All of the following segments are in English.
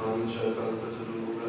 Pancha kalpataru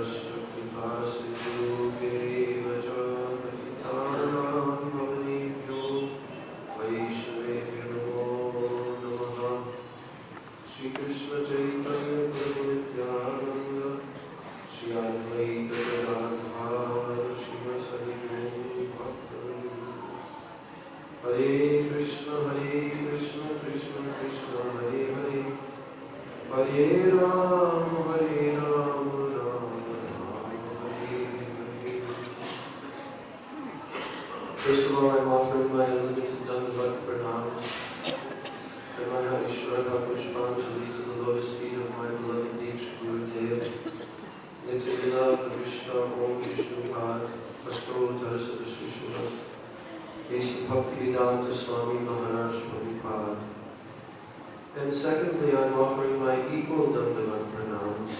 First of all, I'm offering my unlimited Dandavat pranams and my Ishvara Pushpanjali to the lotus feet of my beloved Diksha Gurudev. Nityavila Krishna Om Vishnu Pad Asto Tarasata Shishula Esi Bhakti-Vedanta Swami Maharaj Prabhupada. And secondly, I'm offering my equal Dandavat pranams,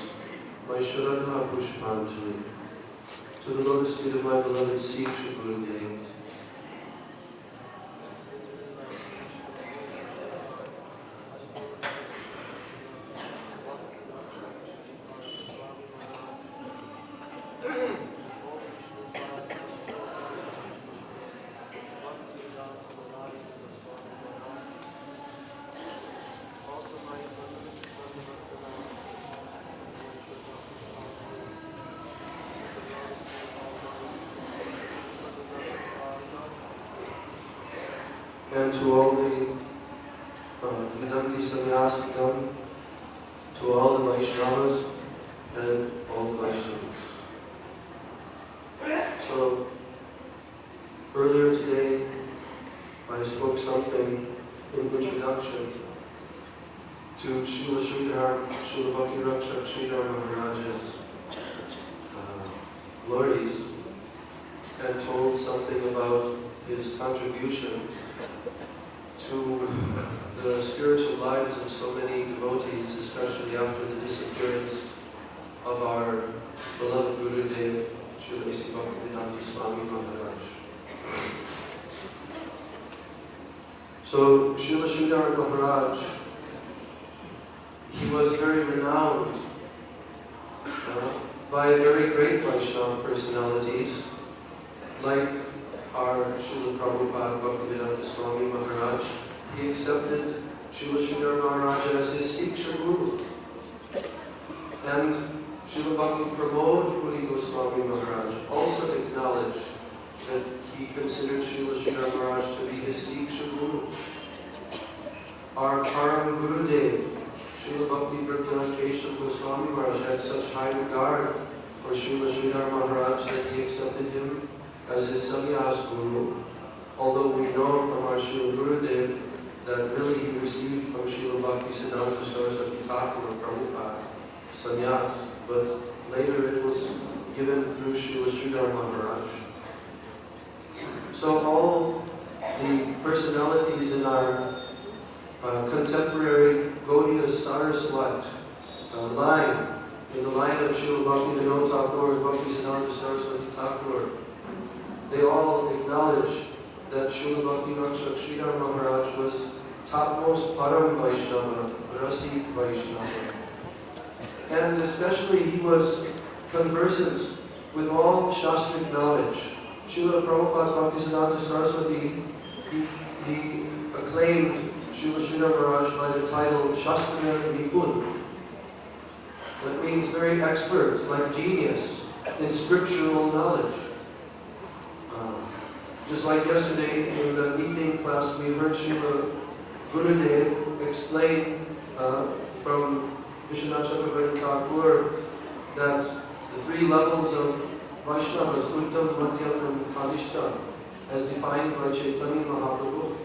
my Shraddha Pushpanjali to the lotus feet of my beloved Diksha Gurudev. And to all the Vedanti Sannyasikam, to all the Vaishnavas, and all the Vaishnavas. So, earlier today, I spoke something in introduction to Srila Sridhar, Srila Bhakti Rakshak Sridhar Maharaja's glories, and told something about his contribution to the spiritual lives of so many devotees, especially after the disappearance of our beloved Gurudev, Srila Bhakti-Vedanta Swami Maharaj. So, Srila Sridhar Maharaj, he was very renowned by very great Vaishnava personalities, like our Srila Prabhupada Bhakti-Vedanta Swami Maharaj. He accepted Srila Sridhar Maharaj as his Siksha Guru. And Srila Bhakti Pramod Puri Goswami Maharaj also acknowledged that he considered Srila Sridhar Maharaj to be his Siksha Guru. Our Param Gurudev, Srila Bhakti Pragyan Keshav Goswami Maharaj, had such high regard for Srila Sridhar Maharaj that he accepted him as his sannyas guru, although we know from our Srila Gurudev that really he received from Srila Bhaktisiddhanta Saraswati Thakur Prabhupada sannyas, but later it was given through Srila Sridhar Maharaj. So all the personalities in our contemporary Gaudiya Saraswat line, in the line of Srila Bhaktivinoda Thakur and Bhaktisiddhanta Saraswati Thakur, they all acknowledge that Srila Bhakti Rakshak Sridhar Maharaj was topmost Param Vaishnava, Rasik Vaishnava. And especially he was conversant with all Shastric knowledge. Srila Prabhupada Bhaktisiddhanta Saraswati, he acclaimed Srila Sridhar Maharaj by the title Shastriya Nipun. That means very expert, like genius, in scriptural knowledge. Just like yesterday in the evening class, we heard Srila Gurudev explain from Vishwanath Chakravarti Thakur that the three levels of Vaishnavas, Uttam, Madhyam, and Kanishta, as defined by Chaitanya Mahaprabhu.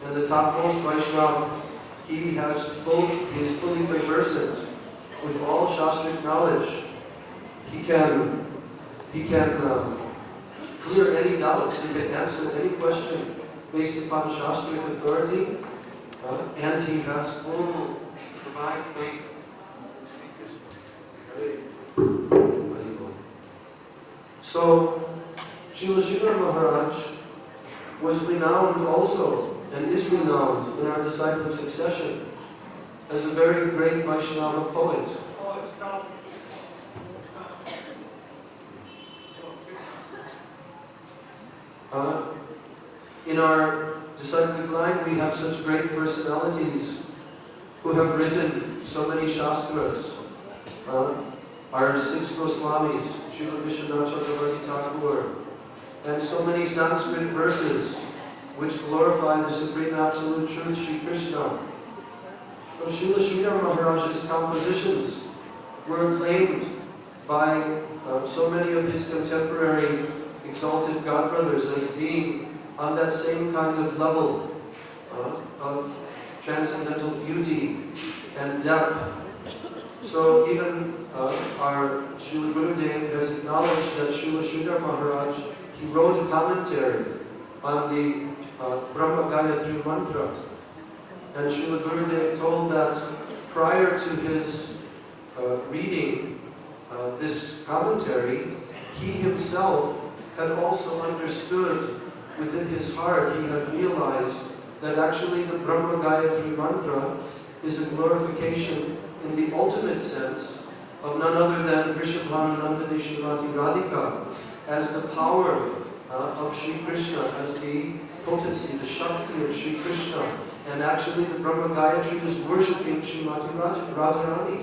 And the topmost Vaishnava, he is fully conversant with all Shastric knowledge. He can clear any doubts, he can answer any question based upon Shastric authority, and he has full provide faith. So, Srila Sridhar Maharaj was renowned also, and is renowned in our disciple succession, as a very great Vaishnava poet. In our disciplic line, we have such great personalities who have written so many shastras. our 6 Goswamis, Srila Vishwanath Chakravarti Thakur, and so many Sanskrit verses which glorify the Supreme Absolute Truth, Sri Krishna. Srila Sridhar Maharaj's compositions were acclaimed by so many of his contemporary exalted godbrothers as being on that same kind of level of transcendental beauty and depth. So even our Srila Gurudev has acknowledged that Srila Sridhar Maharaj, he wrote a commentary on the Brahma Gayatri mantra. And Srila Gurudev told that prior to his reading this commentary, he himself had also understood within his heart, he had realized that actually the Brahma Gayatri mantra is a glorification in the ultimate sense of none other than Vrishabhanandani Srimati Radhika as the power of Sri Krishna, as the potency, the Shakti of Sri Krishna. And actually the Brahma Gayatri is worshipping Srimati Radharani.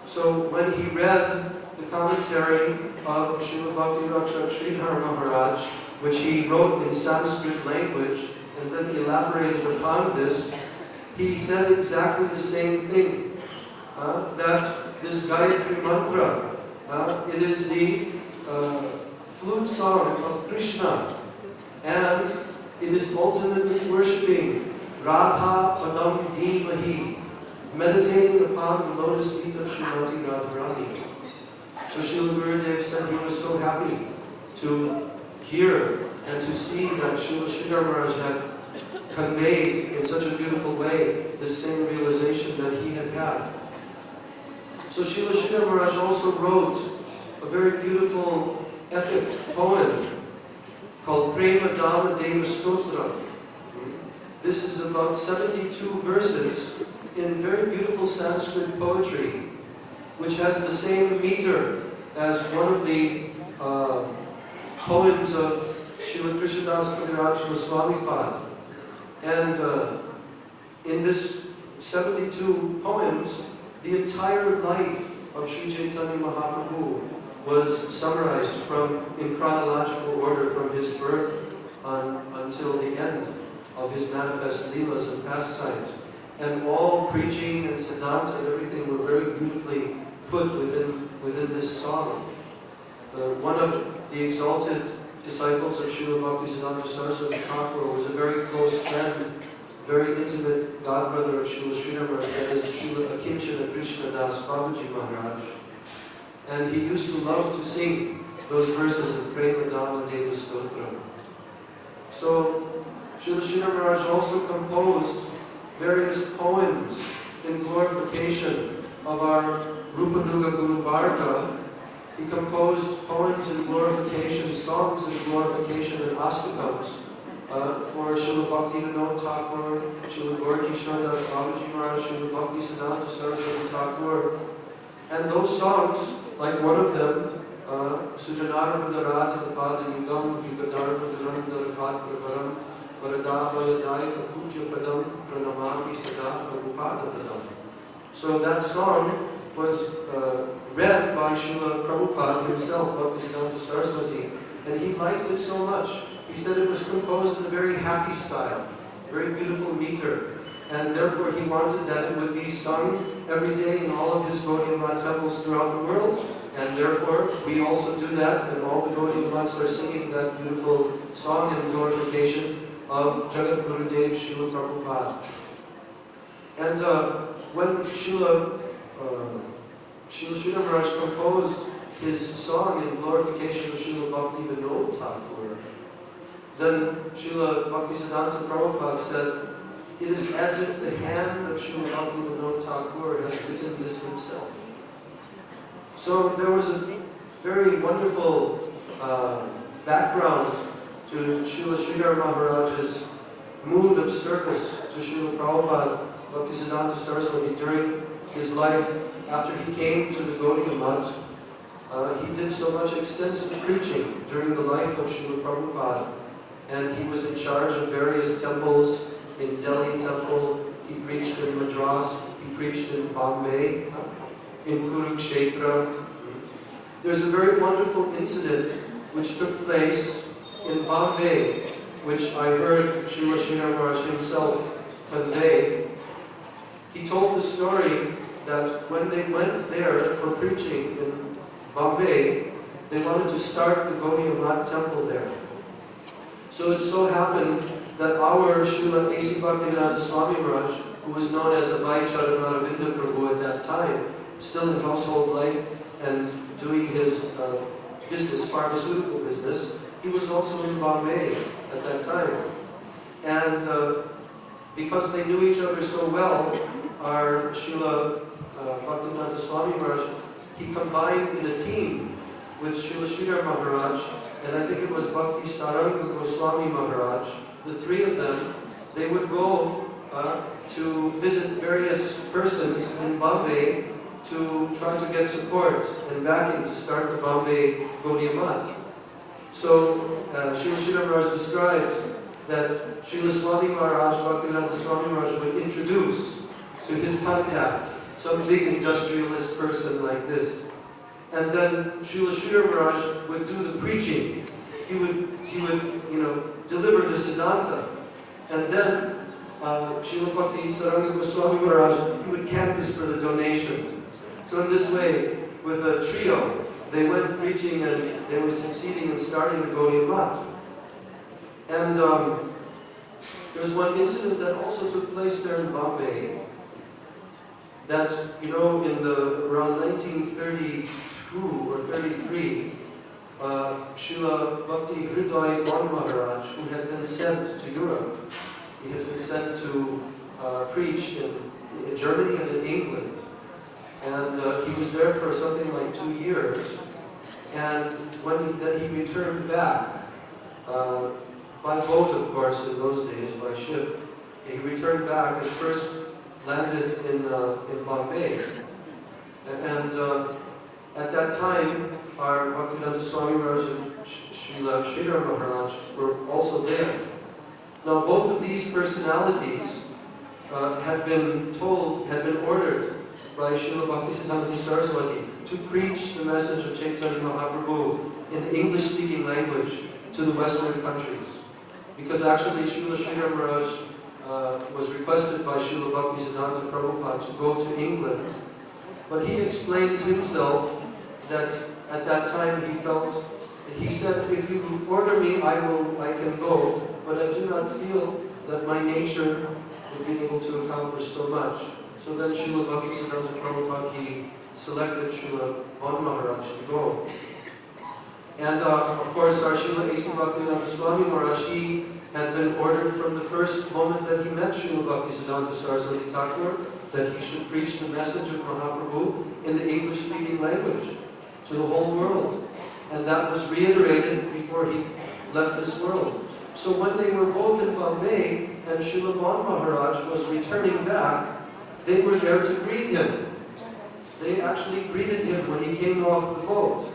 So when he read the commentary of Srila Bhakti Rakshak Sridhar Maharaj, which he wrote in Sanskrit language, and then elaborated upon this, he said exactly the same thing. That this Gayatri mantra, it is the flute song of Krishna, and it is ultimately worshipping Radha Padam Dhimahi, meditating upon the lotus feet of Srimati Radharani. So Srila Gurudev said he was so happy to hear and to see that Srila Sridhar Maharaj had conveyed in such a beautiful way this same realization that he had had. So Srila Sridhar Maharaj also wrote a very beautiful epic poem called Prema Dhamma Deva Stotra. This is about 72 verses in very beautiful Sanskrit poetry, which has the same meter as one of the poems of Srila Krishnadas Kaviraj Goswami Pad. And in this 72 poems, the entire life of Sri Chaitanya Mahaprabhu was summarized in chronological order from his birth until the end of his manifest leelas and pastimes. And all preaching and siddhanta and everything were very beautifully put within this song. One of the exalted disciples of Srila Bhaktisiddhanta Saraswati Thakur was a very close friend, very intimate godbrother of Srila Sridhar Maharaj, that is Srila Akinchana Krishna Das Babaji Maharaj. And he used to love to sing those verses of Prema Dhamma Deva Stotra. So Srila Sridhar Maharaj also composed various poems in glorification of our Rupanuga Guru Varga. He composed poems in glorification, songs in glorification, and astakams for Srila Bhakti Vinod Thakur, Srila Gaurkishore Das Babaji Maharaj, Srila Bhakti Siddhanta Saraswati Thakur. And those songs, like one of them, Sujanara Buddharada Pada Yugam, Yugadara Buddharandara Patra Varam, Varadavaya Dayaka Puja Padam, Pranamami Sada Prabhupada Padam. So that song was read by Srila Prabhupada himself, Bhaktisiddhanta Saraswati, and he liked it so much. He said it was composed in a very happy style, very beautiful meter, and therefore he wanted that it would be sung every day in all of his Gaudiya Math temples throughout the world, and therefore we also do that, and all the Gaudiya Maths are singing that beautiful song in glorification of Jagat Gurudev Srila Prabhupada. And when Srila Sridhar Maharaj composed his song in glorification of Srila Bhakti Vinod Thakur, then Srila Bhaktisiddhanta Prabhupada said, it is as if the hand of Srila Bhakti Vinod Thakur has written this himself. So there was a very wonderful background to Srila Sridhar Maharaj's mood of service to Srila Prabhupada Bhaktisiddhanta Saraswati during his life. After he came to the Gaudiya Math, he did so much extensive preaching during the life of Srila Prabhupada, and he was in charge of various temples. In Delhi Temple, he preached in Madras, he preached in Bombay, in Kurukshetra. There's a very wonderful incident which took place in Bombay, which I heard Srila Sridhar Maharaj himself convey. He told the story that when they went there for preaching in Bombay, they wanted to start the Gaudiya Math temple there. So it so happened that our Srila A.C. Bhaktivedanta Swami Maharaj, who was known as Abhay Charanaravinda Prabhu at that time, still in household life and doing his business, pharmaceutical business, he was also in Bombay at that time. And because they knew each other so well, our Srila Bhaktivedanta Swami Maharaj, he combined in a team with Srila Sridhar Maharaj, and I think it was Bhakti Saranga Goswami Maharaj. The three of them, they would go to visit various persons in Bombay to try to get support and backing to start the Bombay Gaudiya Math. So Srila Sridhar Maharaj describes that Srila Swami Maharaj, Bhaktivedanta Swami Maharaj would introduce to his contact some big industrialist person like this. And then Srila Sridhar Maharaj would do the preaching. He would deliver the Siddhanta. And then Srila Bhakti Saranga Goswami Maharaj, he would canvass for the donation. So in this way, with a trio, they went preaching and they were succeeding in starting the Gaudiya Math. And there was one incident that also took place there in Bombay, that, in around 1932 or 33, Srila Bhakti Hriday Maharaj, who had been sent to Europe, he had been sent to preach in Germany and in England. And he was there for something like 2 years. And then he returned back, by boat, of course, in those days, by ship. He returned back and first landed in Bombay. And at that time, our Bhaktivedanta Swami Maharaj and Srila Sridhar Maharaj were also there. Now, both of these personalities had been ordered by Srila Bhaktisiddhanta Saraswati to preach the message of Chaitanya Mahaprabhu in the English-speaking language to the Western countries. Because actually Srila Sridhar Maharaj was requested by Srila Bhaktisiddhanta Prabhupada to go to England. But he explains himself that at that time he said, if you order me, I can go, but I do not feel that my nature would be able to accomplish so much. So then Srila Bhaktisiddhanta Prabhupada, he selected Srila Van Maharaj to go. And of course our Srila A.C. Bhaktivedanta Swami Maharaj, he had been ordered from the first moment that he met Srila Bhaktisiddhanta Saraswati Thakur that he should preach the message of Mahaprabhu in the English-speaking language to the whole world. And that was reiterated before he left this world. So when they were both in Bombay and Srila Van Maharaj was returning back, they were there to greet him. They actually greeted him when he came off the boat.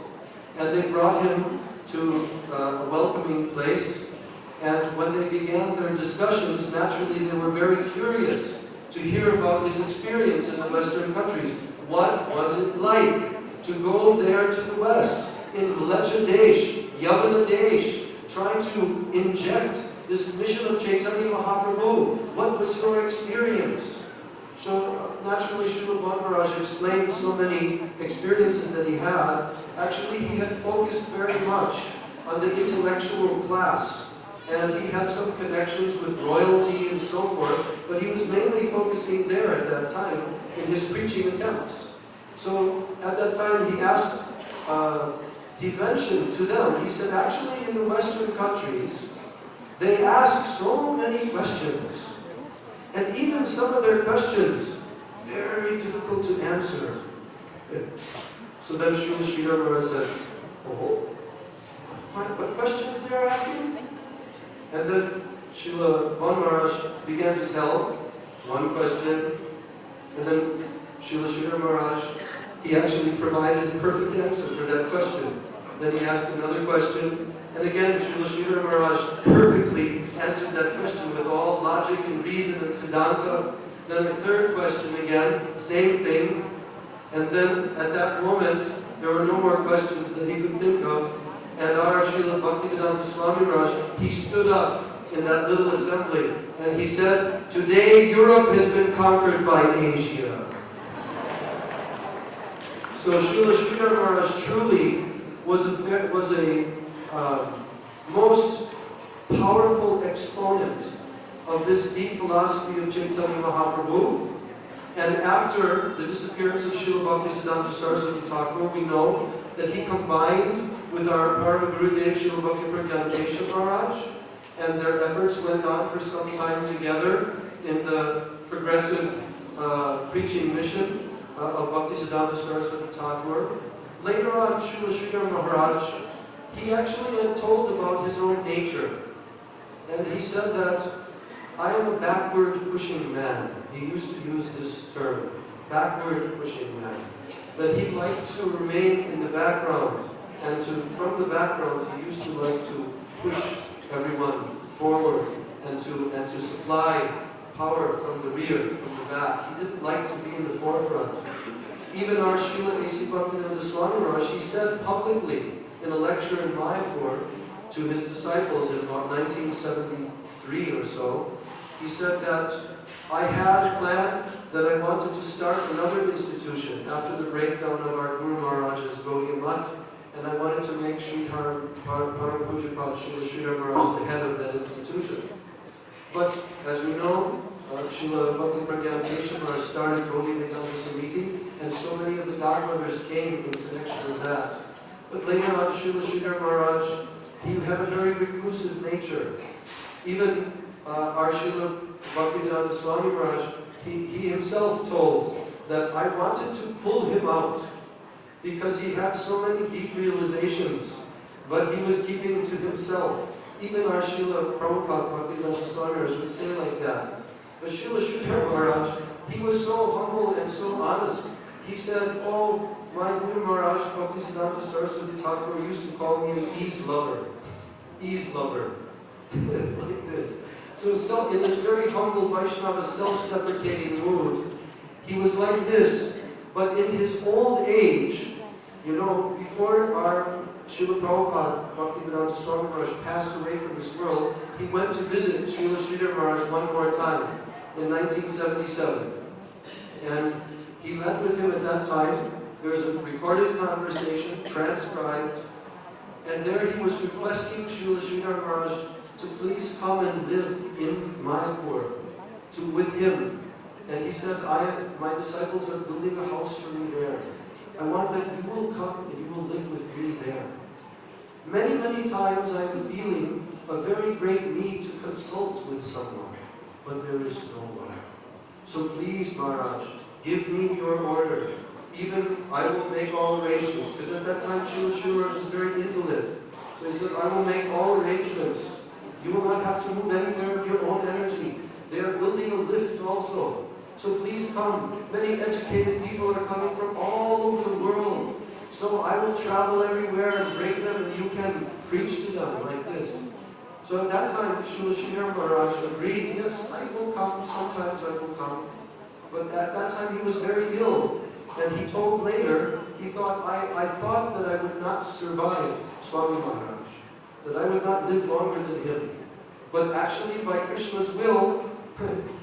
And they brought him to a welcoming place. And when they began their discussions, naturally they were very curious to hear about his experience in the Western countries. What was it like to go there to the West, in Mlecha Desh, Yavana Desh, trying to inject this mission of Chaitanya Mahaprabhu? What was your experience? So naturally Srila Van Maharaj explained so many experiences that he had. Actually, he had focused very much on the intellectual class, and he had some connections with royalty and so forth, but he was mainly focusing there at that time in his preaching attempts. So at that time he mentioned to them, he said, actually in the Western countries, they ask so many questions. And even some of their questions, very difficult to answer. So then Srila Sridhar Maharaj said, oh, what questions they're asking? And then Srila Van Maharaj began to tell one question. And then Srila Sridhar Maharaj, he actually provided a perfect answer for that question. Then he asked another question. And again, Srila Sridhar Maharaj perfectly answered that question with all logic and reason and siddhanta. Then the third question again, same thing. And then at that moment, there were no more questions that he could think of. And our Srila Bhaktivedanta Swami Maharaj, he stood up in that little assembly and he said, "Today Europe has been conquered by Asia." So Srila Sridhar Maharaj truly was a most powerful exponent of this deep philosophy of Chaitanya Mahaprabhu. And after the disappearance of Srila Bhaktisiddhanta Saraswati Thakur, we know that he combined with our Parama Gurudev Srila Bhakti Pragyan Maharaj, and their efforts went on for some time together in the progressive preaching mission of Bhaktisiddhanta Saraswati Thakur. Later on, Srila Sridhar Maharaj, he actually had told about his own nature. And he said that, "I am a backward-pushing man." He used to use this term, backward-pushing man. That he liked to remain in the background. And from the background, he used to like to push everyone forward and to supply power from the rear, from the back. He didn't like to be in the forefront. Even our Srila A.C. Bhaktivedanta Swami Maharaj, he said publicly in a lecture in Mayapur to his disciples in about 1973 or so, he said that, "I had a plan that I wanted to start another institution after the breakdown of our Guru Maharaj's Gaudiya Math, and I wanted to make Sridhar Paramapuja Srila Sridhar Maharaj the head of that institution." But as we know, Srila Bhakti Pragyan Maharaj started Gaudiya Vedanta Samiti, and so many of the godmothers came in connection with that. But later on, Srila Sridhar Maharaj, he had a very reclusive nature. Even our Srila Bhaktivedanta Swami Maharaj, he himself told that I wanted to pull him out because he had so many deep realizations, but he was keeping to himself. Even our Srila Prabhupada Bhaktivedanta Swami Maharaj would say like that. But Srila Sridhar Maharaj, he was so humble and so honest. He said, "Oh, my Guru Maharaj Bhaktisiddhanta Saraswati Thakur used to call me an ease lover." Ease lover. Like this. So in a very humble Vaishnava, self-deprecating mood, he was like this. But in his old age, before our Srila Prabhupada Bhaktivedanta Swami Maharaj passed away from this world, he went to visit Srila Sridhar Maharaj one more time in 1977. And he met with him at that time. There was a recorded conversation, transcribed, and there he was requesting Srila Sridhar Maharaj to please come and live in Mayapur with him. And he said, my disciples are building a house for me there. I want that you will come and you will live with me there. Many, many times I am feeling a very great need to consult with someone, but there is no one. So please, Maharaj, give me your order. Even I will make all arrangements. Because at that time, Srila Maharaj was very invalid. So he said, I will make all arrangements. You will not have to move anywhere of your own energy. They are building a lift also. So please come. Many educated people are coming from all over the world. So I will travel everywhere and bring them, and you can preach to them like this. So at that time, Srila Sridhar Maharaj agreed, yes, I will come. Sometimes I will come. But at that time, he was very ill. And he told later, he thought, I thought that I would not survive Swami Maharaj, that I would not live longer than him. But actually, by Krishna's will,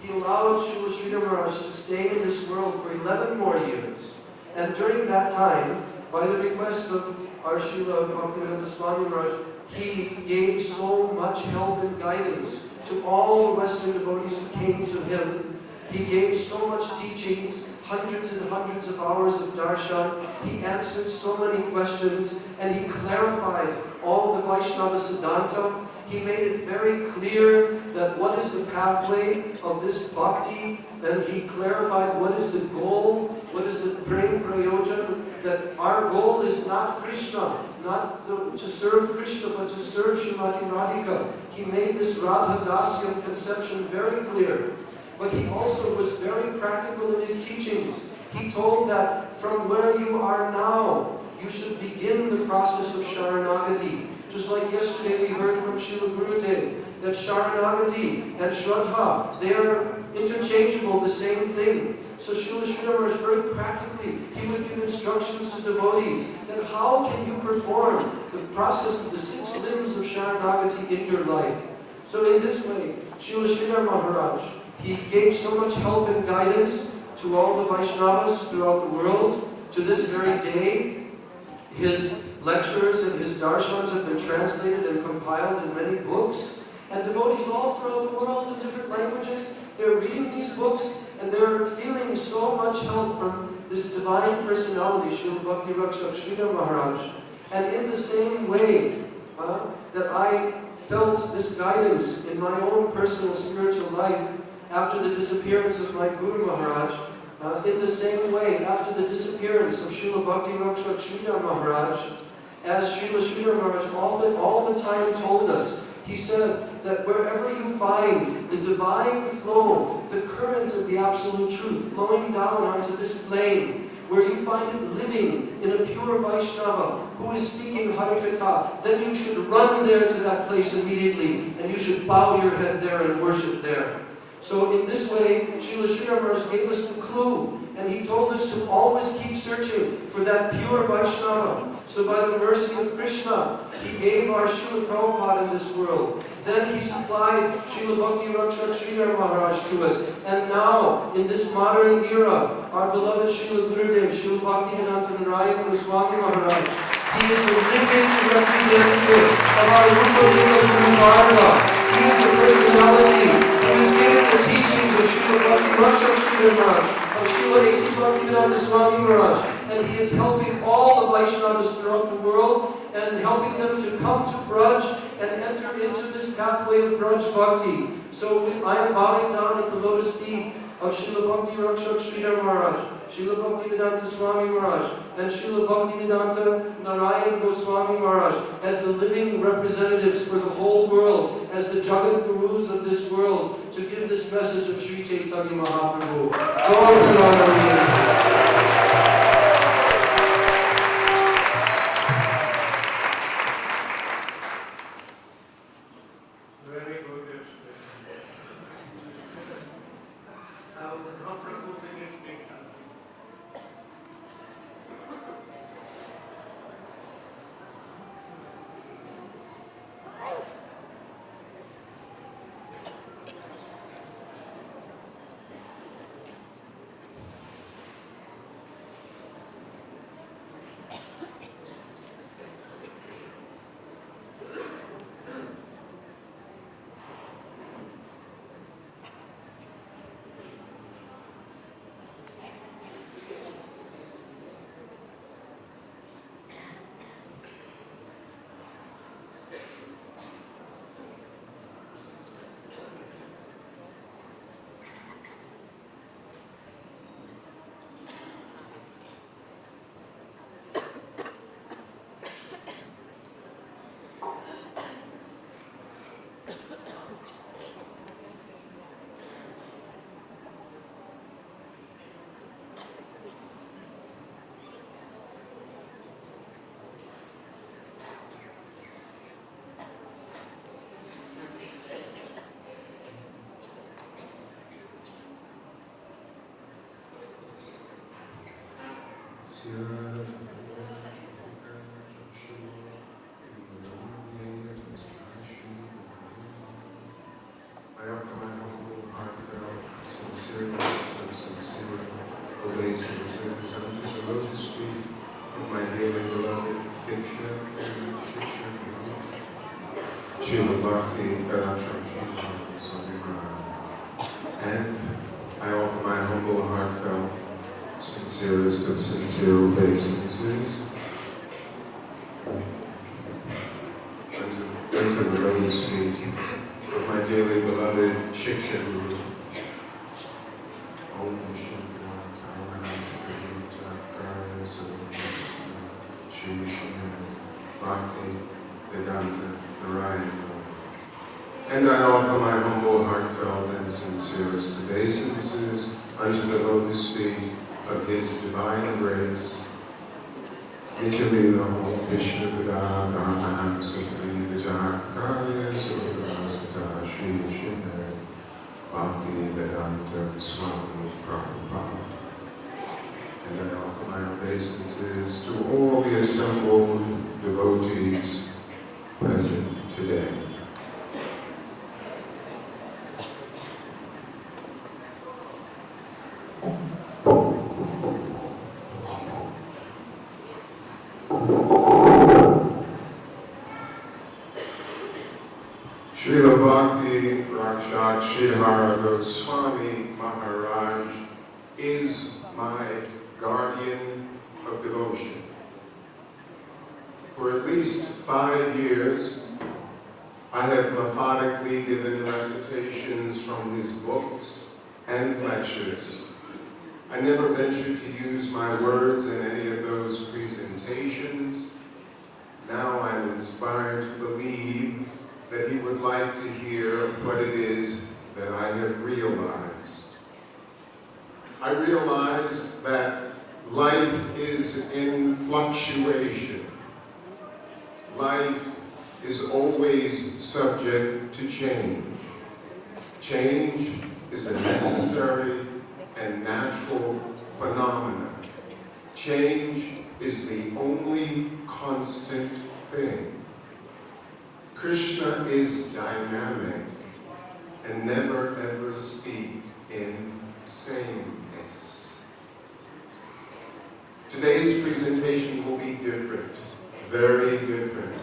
he allowed Srila Sridhar Maharaj to stay in this world for 11 more years. And during that time, by the request of our Srila Bhaktivedanta Swami Maharaj, he gave so much help and guidance to all the Western devotees who came to him. He gave so much teachings, hundreds and hundreds of hours of darshan. He answered so many questions, and he clarified all the Vaishnava Siddhanta. He made it very clear that what is the pathway of this bhakti, and he clarified what is the goal, what is the prem prayojan, that our goal is not Krishna, not to serve Krishna, but to serve Srimati Radhika. He made this Radha Dasyam conception very clear. But he also was very practical in his teachings. He told that from where you are now, you should begin the process of Sharanagati. Just like yesterday we heard from Srila Gurudev, that Sharanagati and Shraddha, they are interchangeable, the same thing. So Srila Sridhar Maharaj very practically, he would give instructions to devotees that how can you perform the process of the 6 limbs of Sharanagati in your life. So in this way, Srila Sridhar Maharaj, he gave so much help and guidance to all the Vaishnavas throughout the world. To this very day, his lectures and his darshans have been translated and compiled in many books. And devotees all throughout the world in different languages, they're reading these books and they're feeling so much help from this divine personality, Srila Bhakti Rakshak Sridhar Maharaj. And in the same way that I felt this guidance in my own personal spiritual life after the disappearance of my Guru Maharaj, in the same way, after the disappearance of Srila Bhakti Rakshak Sridhar Maharaj, as Srila Sridhar Maharaj all the time told us, he said that wherever you find the divine flow, the current of the absolute truth flowing down onto this plane, where you find it living in a pure Vaishnava who is speaking Harikatha, then you should run there to that place immediately, and you should bow your head there and worship there. So in this way, Srila Sridhar Maharaj gave us the clue, and he told us to always keep searching for that pure Vaishnava. So by the mercy of Krishna, he gave our Srila Prabhupada in this world. Then he supplied Srila Bhakti Rakshak Sridhar Maharaj to us. And now, in this modern era, our beloved Srila Gurudev, Srila Bhakti Narayan Goswami Maharaj, he is the living representative of our Rupa Lila Guru Varga. He is the personality who is given the teachings of Srila Bhakti Rakshak Sridhar Maharaj, of Srila A.C. Bhaktivedanta Swami Maharaj, and he is helping all the Vaishnavas throughout the world and helping them to come to Braj and enter into this pathway of Braj Bhakti. So I am bowing down at the lotus feet of Srila Bhakti Rakshak Sridhar Maharaj, Srila Bhaktivedanta Swami Maharaj, and Srila Bhaktivedanta Narayan Goswami Maharaj as the living representatives for the whole world, as the Jagat Gurus of this world, to give this message of Sri Chaitanya Mahaprabhu. Very good explanation. Now the Dr. Putin explanation. I offer my humble, heartfelt, sincere obeisances unto the lotus feet of my dearly beloved Diksha and Shiksha Guru, Srila Bhakti-Vedanta Swami Maharaj. And I offer my humble, heartfelt, sincerest of sincere obeisances unto the lotus feet of my dearly beloved Shiksha Guru. Om Bhakti-Vedanta Narayan. And I offer my humble, heartfelt, and sincerest obeisances unto the lotus feet of His divine grace. Nichalila Vishnu Vida Dharmaham Sakri Vijakarya Surasata Shri Shri Bhakti-Vedanta Swami Prabhupada. to all the assembled devotees present today. Srila Bhakti Rakshak Sridhara Goswami Maharaj is my guardian of devotion. For at least 5 years, I have methodically given recitations from his books and lectures. I never ventured to use my words in any of those presentations. Now I'm inspired to believe that he would like to hear what it is that I have realized. I realize that life is in fluctuation. Life is always subject to change. Change is a necessary and natural phenomenon. Change is the only constant thing. Krishna is dynamic and never ever speak in sameness. Today's presentation will be different, very different,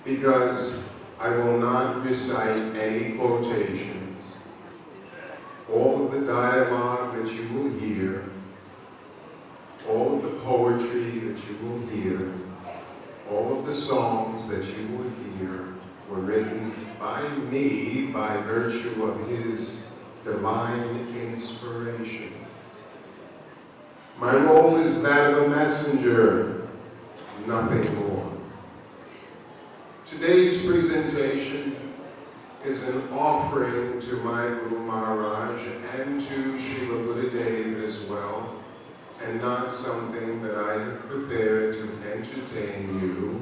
because I will not recite any quotations. All of the dialogue that you will hear, all of the poetry that you will hear, all of the songs that you will hear were written by me by virtue of his divine inspiration. My role is that of a messenger, nothing more. Today's presentation is an offering to my Guru Maharaj and to Srila Buddhadev as well, and not something that I have prepared to entertain you.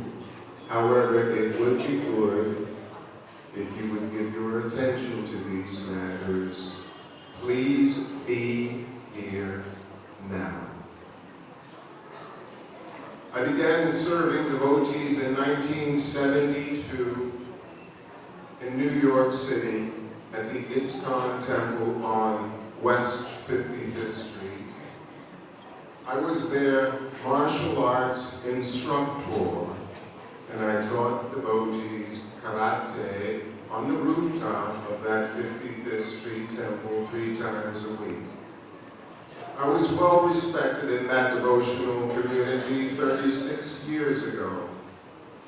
However, it would be good if you would give your attention to these matters. Please be here now. I began serving devotees in 1972 in New York City at the ISKCON Temple on West 55th Street. I was their martial arts instructor, and I taught devotees karate on the rooftop of that 55th Street Temple 3 times a week. I was well respected in that devotional community 36 years ago.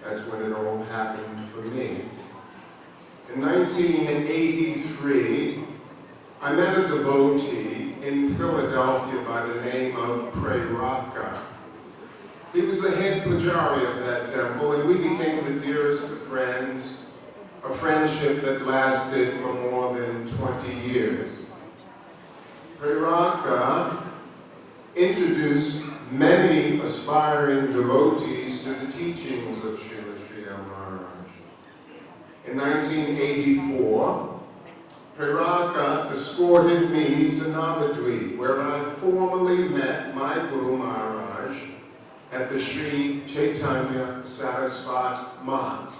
That's when it all happened for me. In 1983, I met a devotee in Philadelphia by the name of Preraka. He was the head pujari of that temple, and we became the dearest of friends, a friendship that lasted for more than 20 years. Preraka introduced many aspiring devotees to the teachings of Srila Srila Maharaj. In 1984, Preraka escorted me to Navadvip, where I formally met my Guru Maharaj at the Sri Chaitanya Sarasvat Math.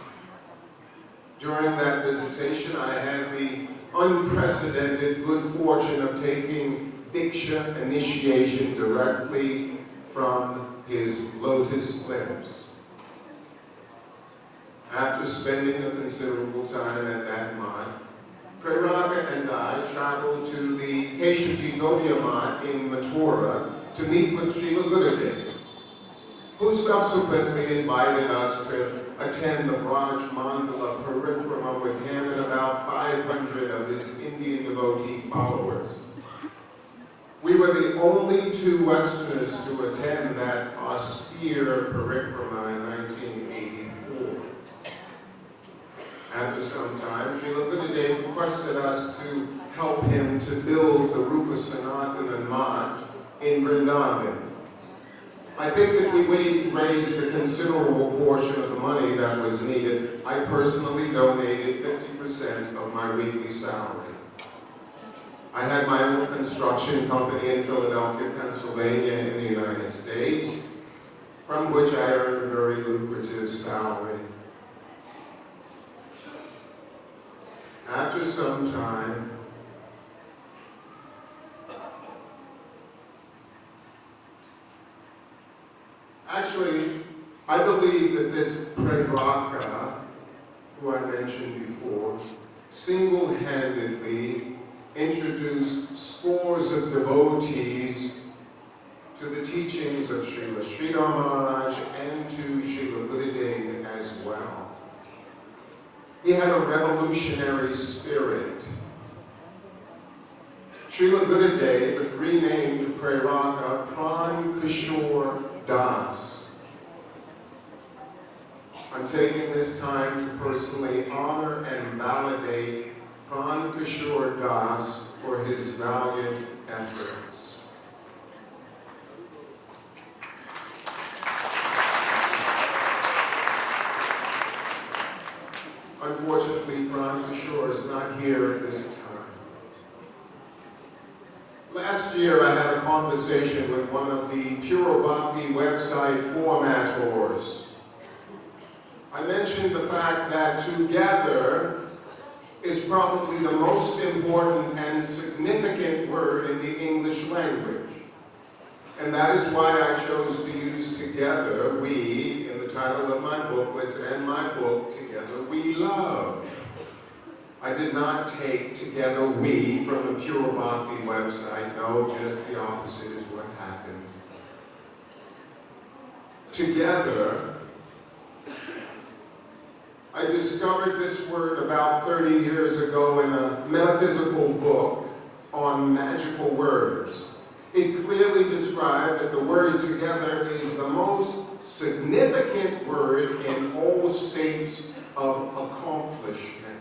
During that visitation, I had the unprecedented good fortune of taking Diksha initiation directly from his lotus lips. After spending a considerable time at that math, Preraka and I traveled to the Keshaji Gaudiya Math in Mathura to meet with Srila Buddhadev, who subsequently invited us to attend the Braj Mandala Parikrama with him and about 500 of his Indian devotee followers. We were the only 2 Westerners to attend that austere parikrama in 1984. After some time, Srila Buddhadev requested us to help him to build the Rupa Sanatana Math in Vrindavan. I think that we raised a considerable portion of the money that was needed. I personally donated 50% of my weekly salary. I had my own construction company in Philadelphia, Pennsylvania, in the United States, from which I earned a very lucrative salary. After some time, actually, I believe that this PureBhakti, who I mentioned before, single-handedly introduced scores of devotees to the teachings of Srila Maharaj and to Srila Gurudev as well. He had a revolutionary spirit. Srila Gurudev renamed PureBhakti Pran Kishore Das. I'm taking this time to personally honor and validate Pran Kishore Das for his valiant efforts. Unfortunately, Pran Kishore is not here at this time. Last year, I had a conversation with one of the Pure Bhakti website formators. I mentioned the fact that together is probably the most important and significant word in the English language. And that is why I chose to use together, we, in the title of my booklets and my book, Together We Love. I did not take Together We from the Pure Bhakti website. No, just the opposite is what happened. Together, I discovered this word about 30 years ago in a metaphysical book on magical words. It clearly described that the word together is the most significant word in all states of accomplishment.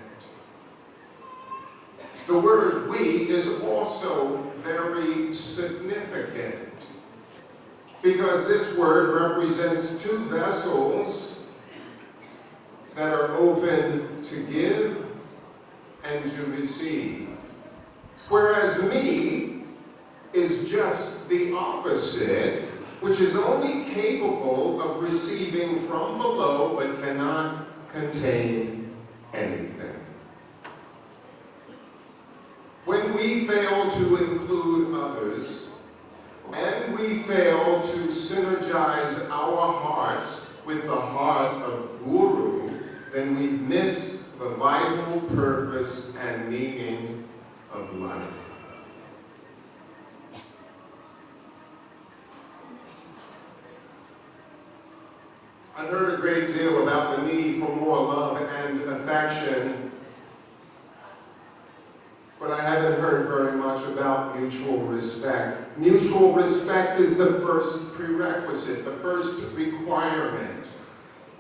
The word we is also very significant because this word represents two vessels that are open to give and to receive. Whereas me is just the opposite, which is only capable of receiving from below but cannot contain anything. When we fail to include others, and we fail to synergize our hearts with the heart of Guru, then we miss the vital purpose and meaning of life. I've heard a great deal about the need for more love and affection, but I haven't heard very much about mutual respect. Mutual respect is the first prerequisite, the first requirement.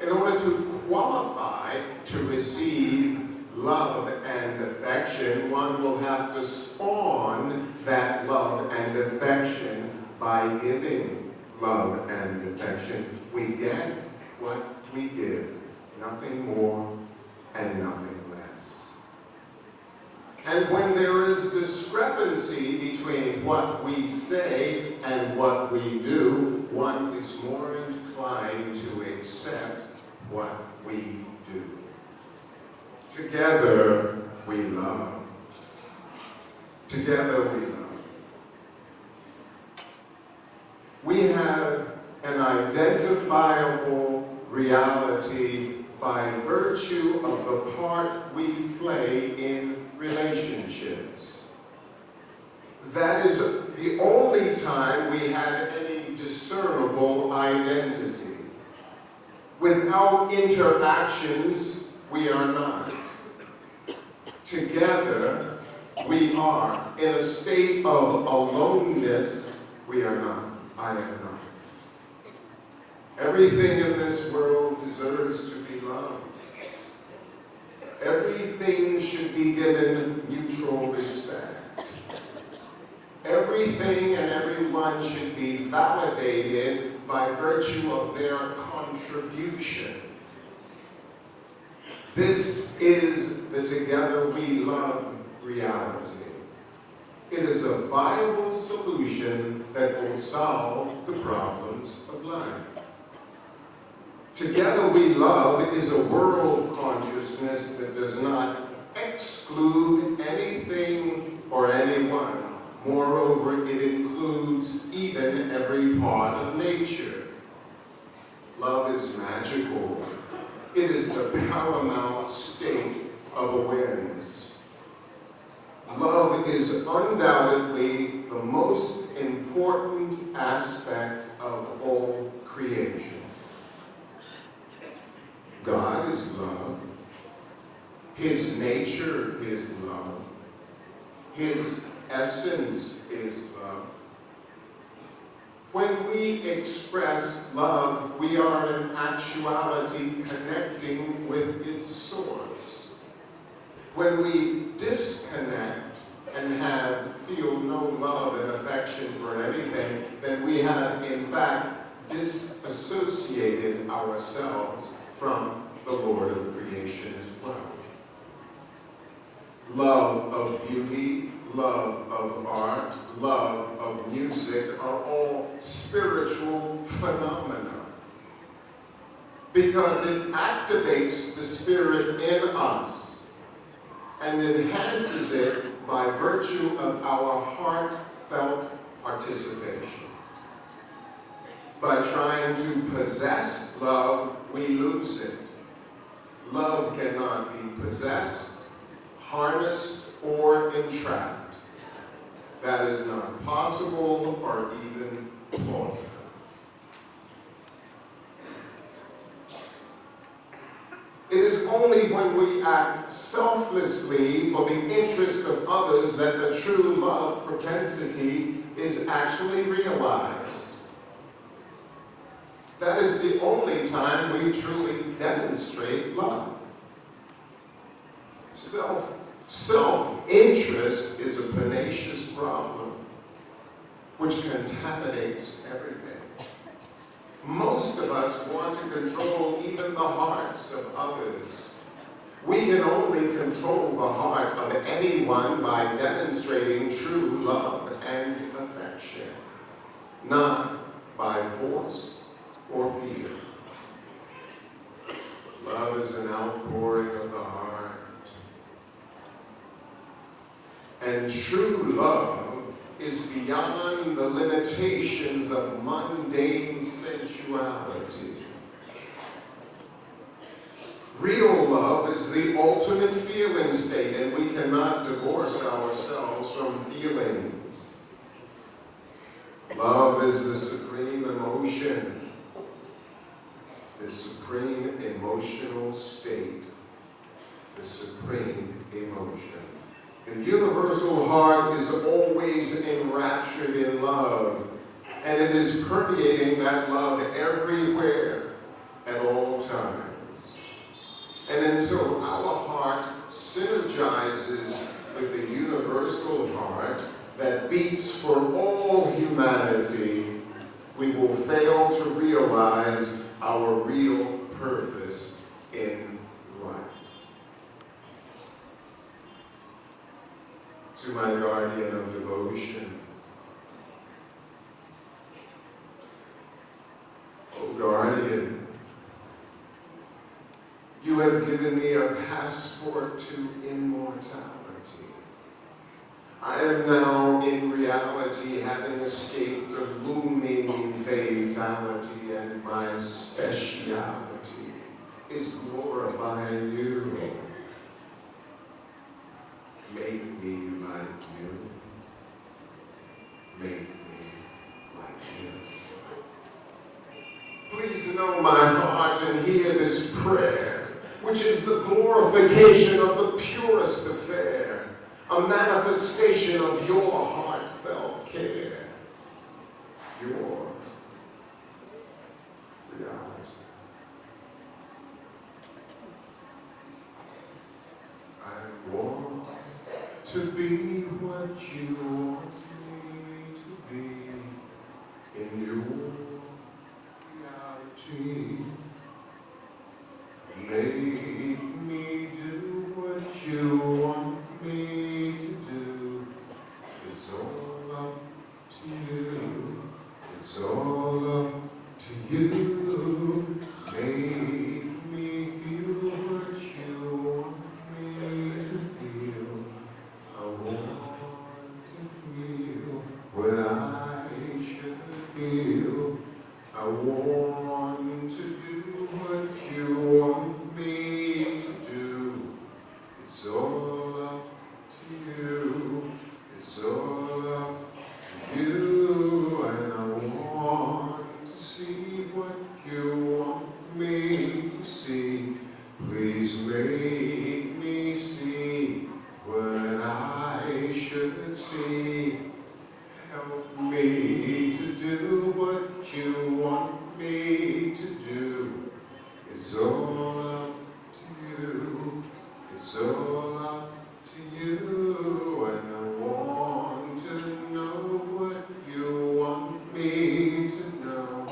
In order to qualify to receive love and affection, one will have to spawn that love and affection by giving love and affection. We get what we give, nothing more and nothing less. And when there is discrepancy between what we say and what we do, one is more inclined to accept what we do. Together we love. Together we love. We have an identifiable reality by virtue of the part we play in relationships. That is the only time we have any discernible identity. Without interactions, we are not. Together, we are. In a state of aloneness, we are not. I am not. Everything in this world deserves to be loved. Everything should be given mutual respect. Everything and everyone should be validated by virtue of their contribution. This is the Together We Love reality. It is a viable solution that will solve the problems of life. Together We Love is a world consciousness that does not exclude anything or anyone. Moreover, it includes even every part of nature. Love is magical. It is the paramount state of awareness. Love is undoubtedly the most important aspect of all creation. God is love. His nature is love. His essence is love. When we express love, we are in actuality connecting with its source. When we disconnect and feel no love and affection for anything, then we have in fact disassociated ourselves from the Lord of creation as well. Love of beauty, love of art, love of music are all spiritual phenomena because it activates the spirit in us and enhances it by virtue of our heartfelt participation. By trying to possess love, we lose it. Love cannot be possessed, harnessed, or entrapped. That is not possible or even plausible. It is only when we act selflessly for the interest of others that the true love propensity is actually realized. That is the only time we truly demonstrate love. Self-interest is a pernicious problem which contaminates everything. Most of us want to control even the hearts of others. We can only control the heart of anyone by demonstrating true love and affection, not by force or fear. Love is an outpouring of the heart. And true love is beyond the limitations of mundane sensuality. Real love is the ultimate feeling state, and we cannot divorce ourselves from feelings. Love is the supreme emotion, the supreme emotional state, the supreme emotion. The universal heart is always enraptured in love, and it is permeating that love everywhere at all times. And until our heart synergizes with the universal heart that beats for all humanity, we will fail to realize our real purpose in life. To my guardian of devotion, oh guardian, you have given me a passport to immortality. I am now in reality having escaped a looming fatality, and my speciality is glorifying you. Make me like you. Make me like you. Please know my heart and hear this prayer, which is the glorification of the purest affair, a manifestation of your heartfelt care, your reality. I want to be what you want me to be in your reality. Make me do what you want me to do. It's all up to you. It's all up to you. Make Please make me see what I should see. Help me to do what you want me to do. It's all up to you. It's all up to you. And I want to know what you want me to know.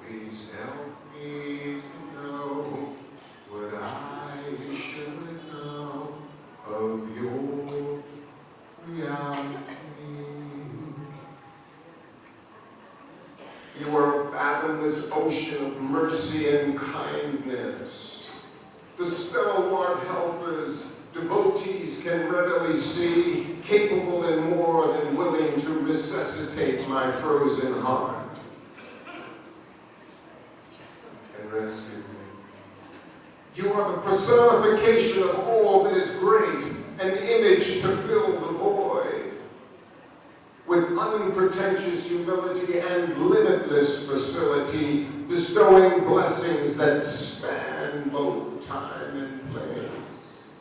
Please help me to know what I should know of your reality. You are a fathomless ocean of mercy and kindness. The stalwart helpers devotees can readily see, capable and more than willing to resuscitate my frozen heart and rescue me. You are the personification of all that is great, an image to fill the void. With unpretentious humility and limitless facility, bestowing blessings that span both time and place.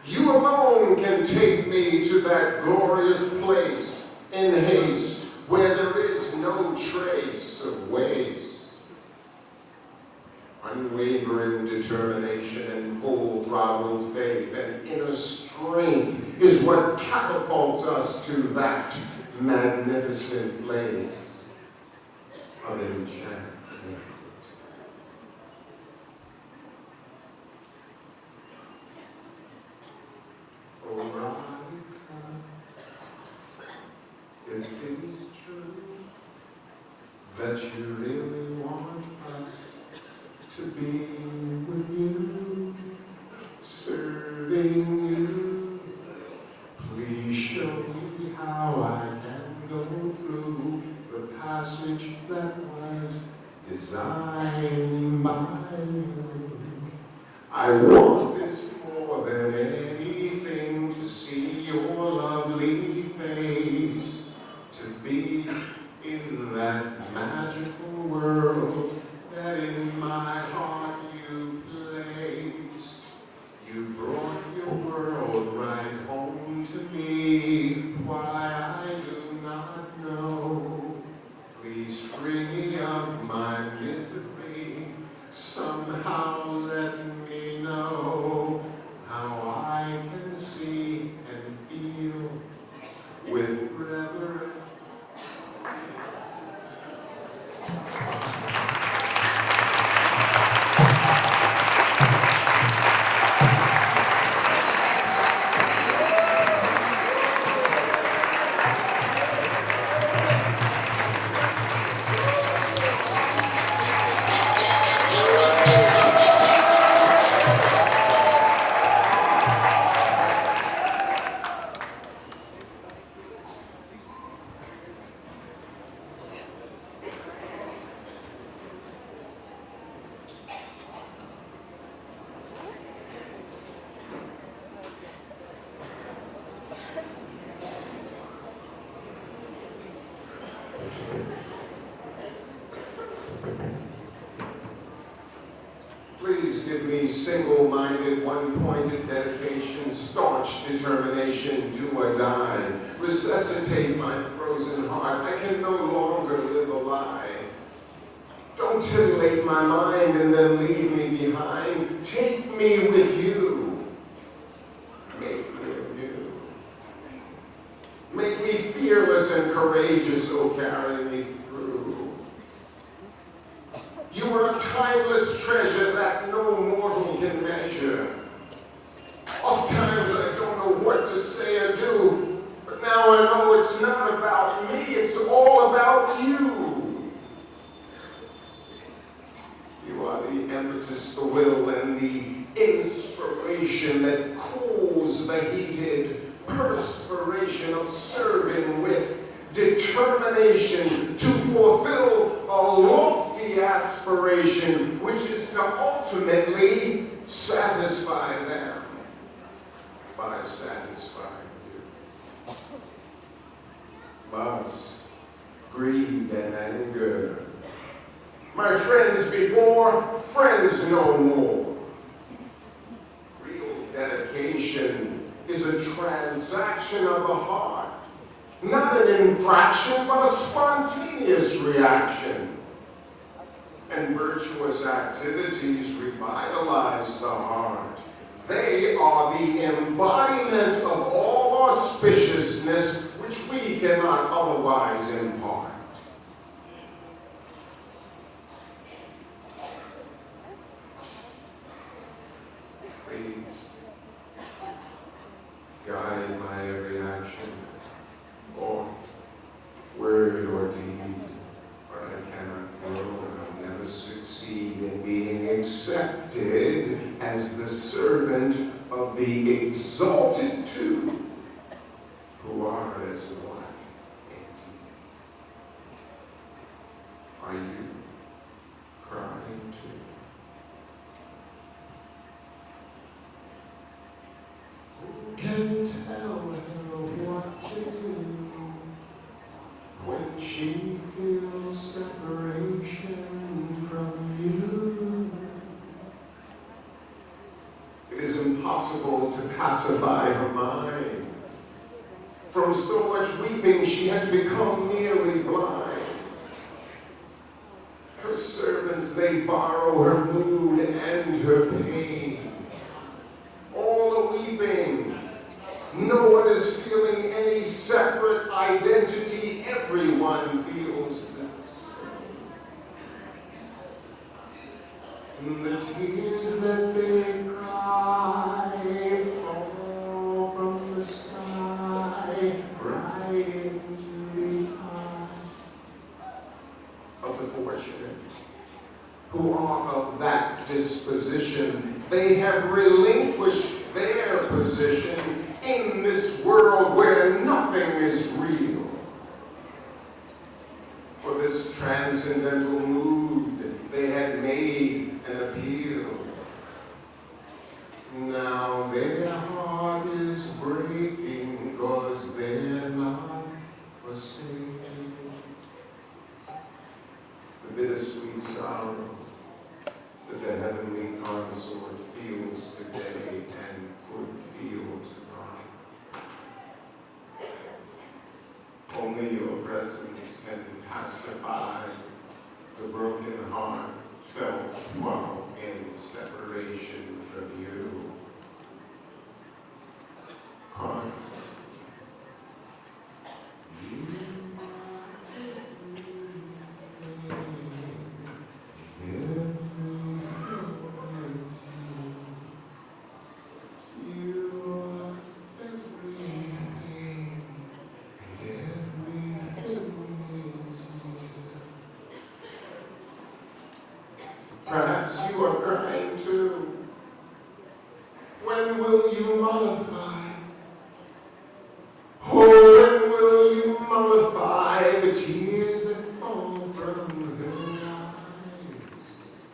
You alone can take me to that glorious place in haste, where there is no trace of waste. Unwavering determination and full-throttled faith and inner strength is what catapults us to that magnificent place of enchantment. Oh, Radhika, if it is true that you really want us to be with you, serving you, please show me how I can go through the passage that was designed by you. I want this more than anything, to see your lovely face, to be in that magical world that in my heart you placed. You brought your world right home to me. Why, I do not know. Please free me of my misery. Somehow let me know how I can see and feel with reverence. Please give me single-minded, one-pointed dedication, staunch determination, do or die. Resuscitate my frozen heart. I can no longer live a lie. Don't titillate my mind and then leave me behind. Take me with you. Make me anew. Make me fearless and courageous, oh, carry me through. You are a timeless treasure that no mortal can measure. Oftentimes I don't know what to say or do, but now I know it's not about me, it's all about you. You are the impetus, the will, and the inspiration that cools the heated perspiration of serving with determination to fulfill a lofty aspiration, which is to ultimately satisfy them by satisfying you. Lust, greed, and anger, my friends before, friends no more. reaction of the heart. Not an infraction, but a spontaneous reaction. And virtuous activities revitalize the heart. They are the embodiment of all auspiciousness which we cannot otherwise impart. Please guide my every action, or word or deed, for I cannot grow and I'll never succeed in being accepted as the servant of the exalted two, who are as one indeed. Are you crying too? Who can tell her what to do when she feels separation from you? It is impossible to pacify her mind. From so much weeping, she has become nearly blind. Her servants, they borrow her mood and her pain. All the weeping. No one is feeling any separate identity. Everyone feels the same. And the tears that they cry fall from the sky right into the eye of the fortunate who are of that disposition. They have relinquished their position in this world where nothing is real. For this transcendental mood, they had made an appeal. Now their heart is breaking because they're not forsaken. The bittersweet sorrow that the heavenly consort feels today and could feel tomorrow. Only your presence can pacify the broken heart felt while in separation from you. Hearts, you perhaps you are crying too. When will you mollify? Oh, when will you mollify the tears that fall from her eyes?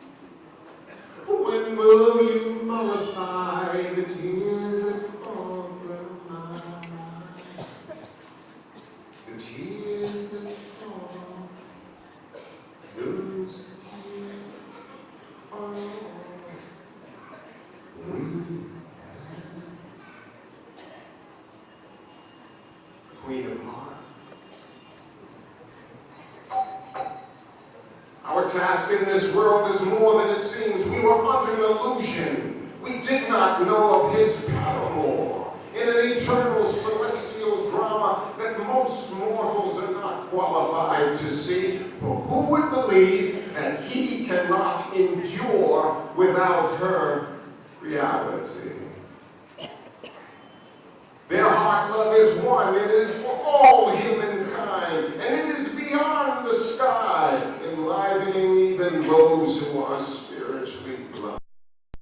When will you mollify the tears that fall from my eyes? The tears that fall, those tears are all we Queen of Hearts. Our task in this world is more than it seems. We were under an illusion. We did not know of his paramour in an eternal celestial drama that most mortals are not qualified to see. For who would believe that he cannot endure without her reality? Their heart love is one. It is for all human